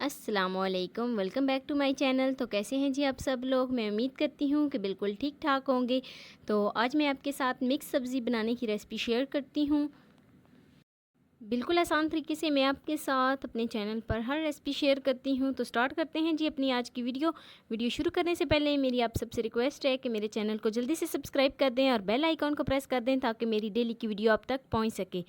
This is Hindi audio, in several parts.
अस्सलामुअलैकुम, welcome back to my channel. तो कैसे हैं जी आप सब लोग। मैं उम्मीद करती हूँ कि बिल्कुल ठीक ठाक होंगे। तो आज मैं आपके साथ मिक्स सब्ज़ी बनाने की रेसिपी शेयर करती हूँ। बिल्कुल आसान तरीके से मैं आपके साथ अपने चैनल पर हर रेसिपी शेयर करती हूँ। तो स्टार्ट करते हैं जी अपनी आज की वीडियो शुरू करने से पहले मेरी आप सबसे रिक्वेस्ट है कि मेरे चैनल को जल्दी से सब्सक्राइब कर दें और बेल आइकॉन को प्रेस कर दें ताकि मेरी डेली की वीडियो आप तक पहुँच सके।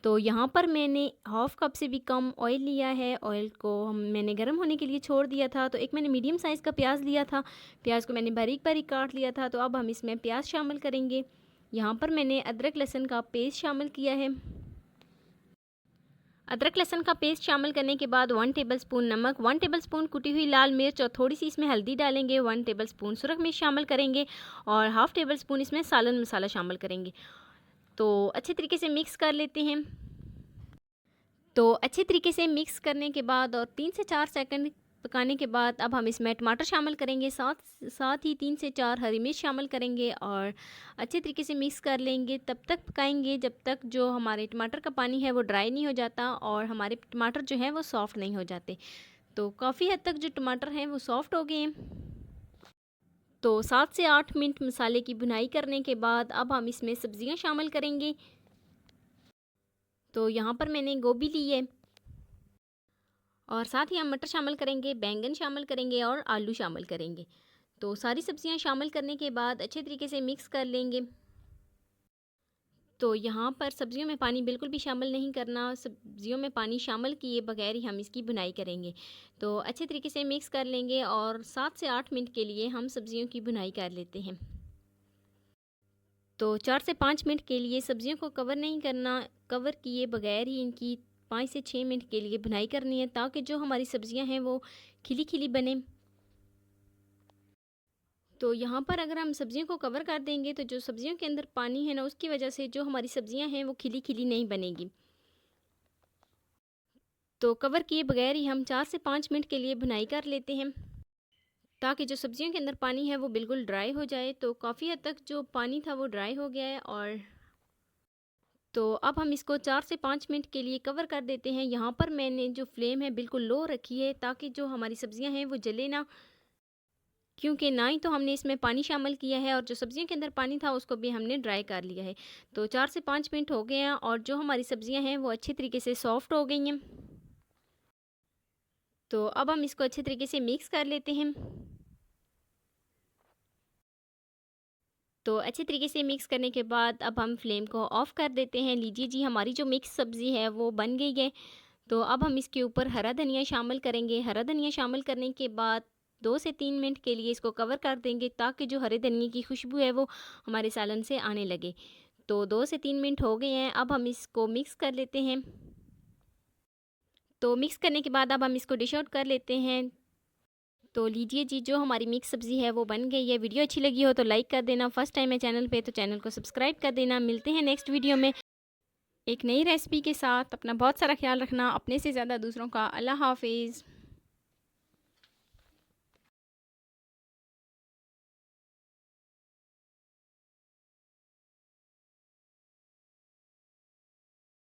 तो यहाँ पर मैंने हाफ़ कप से भी कम ऑयल लिया है। ऑयल को मैंने गर्म होने के लिए छोड़ दिया था। तो एक मैंने मीडियम साइज़ का प्याज लिया था। प्याज को मैंने बारीक बारीक काट लिया था। तो अब हम इसमें प्याज शामिल करेंगे। यहाँ पर मैंने अदरक लहसुन का पेस्ट शामिल किया है। अदरक लहसुन का पेस्ट शामिल करने के बाद 1 टेबलस्पून नमक, 1 टेबलस्पून कुटी हुई लाल मिर्च और थोड़ी सी इसमें हल्दी डालेंगे। 1 टेबलस्पून सुरख मिर्च शामिल करेंगे और हाफ़ टेबलस्पून इसमें सालन मसाला शामिल करेंगे। तो अच्छे तरीके से मिक्स कर लेते हैं। तो अच्छे तरीके से मिक्स करने के बाद और 3 से 4 सेकंड पकाने के बाद अब हम इसमें टमाटर शामिल करेंगे। साथ ही 3 से 4 हरी मिर्च शामिल करेंगे और अच्छे तरीके से मिक्स कर लेंगे। तब तक पकाएंगे जब तक जो हमारे टमाटर का पानी है वो ड्राई नहीं हो जाता और हमारे टमाटर जो हैं वो सॉफ़्ट नहीं हो जाते। तो काफ़ी हद तक जो टमाटर हैं वो सॉफ़्ट हो गए हैं। तो 7 से 8 मिनट मसाले की भुनाई करने के बाद अब हम इसमें सब्ज़ियाँ शामिल करेंगे। तो यहाँ पर मैंने गोभी ली है और साथ ही हम मटर शामिल करेंगे, बैंगन शामिल करेंगे और आलू शामिल करेंगे। तो सारी सब्जियां शामिल करने के बाद अच्छे तरीके से मिक्स कर लेंगे। तो यहाँ पर सब्जियों में पानी बिल्कुल भी शामिल नहीं करना। सब्जियों में पानी शामिल किए बगैर ही हम इसकी भुनाई करेंगे। तो अच्छे तरीके से मिक्स कर लेंगे और 7 से 8 मिनट के लिए हम सब्जियों की भुनाई कर लेते हैं। तो 4 से 5 मिनट के लिए सब्जियों को कवर नहीं करना, कवर किए बगैर ही इनकी 5 से 6 मिनट के लिए भुनाई करनी है ताकि जो हमारी सब्जियां हैं वो खिली खिली बने। तो यहाँ पर अगर हम सब्जियों को कवर कर देंगे तो जो सब्जियों के अंदर पानी है ना उसकी वजह से जो हमारी सब्जियां हैं वो खिली खिली नहीं बनेगी। तो कवर किए बगैर ही हम 4 से 5 मिनट के लिए भुनाई कर लेते हैं ताकि जो सब्जियों के अंदर पानी है वो बिल्कुल ड्राई हो जाए। तो काफ़ी हद तक जो पानी था वो ड्राई हो गया है और तो अब हम इसको 4 से 5 मिनट के लिए कवर कर देते हैं। यहाँ पर मैंने जो फ्लेम है बिल्कुल लो रखी है ताकि जो हमारी सब्जियां हैं वो जले ना, क्योंकि ना ही तो हमने इसमें पानी शामिल किया है और जो सब्जियों के अंदर पानी था उसको भी हमने ड्राई कर लिया है। तो 4 से 5 मिनट हो गए हैं और जो हमारी सब्जियां हैं वो अच्छी तरीके से सॉफ्ट हो गई हैं। तो अब हम इसको अच्छे तरीके से मिक्स कर लेते हैं। तो अच्छे तरीके से मिक्स करने के बाद अब हम फ्लेम को ऑफ़ कर देते हैं। लीजिए जी हमारी जो मिक्स सब्ज़ी है वो बन गई है। तो अब हम इसके ऊपर हरा धनिया शामिल करेंगे। हरा धनिया शामिल करने के बाद 2 से 3 मिनट के लिए इसको कवर कर देंगे ताकि जो हरे धनिए की खुशबू है वो हमारे सालन से आने लगे। तो 2 से 3 मिनट हो गए हैं। अब हम इसको मिक्स कर लेते हैं। तो मिक्स करने के बाद अब हम इसको डिश आउट कर लेते हैं। तो लीजिए जी जो हमारी मिक्स सब्ज़ी है वो बन गई है। वीडियो अच्छी लगी हो तो लाइक कर देना। फर्स्ट टाइम है चैनल पे तो चैनल को सब्सक्राइब कर देना। मिलते हैं नेक्स्ट वीडियो में एक नई रेसिपी के साथ। अपना बहुत सारा ख्याल रखना, अपने से ज़्यादा दूसरों का। अल्लाह हाफिज़।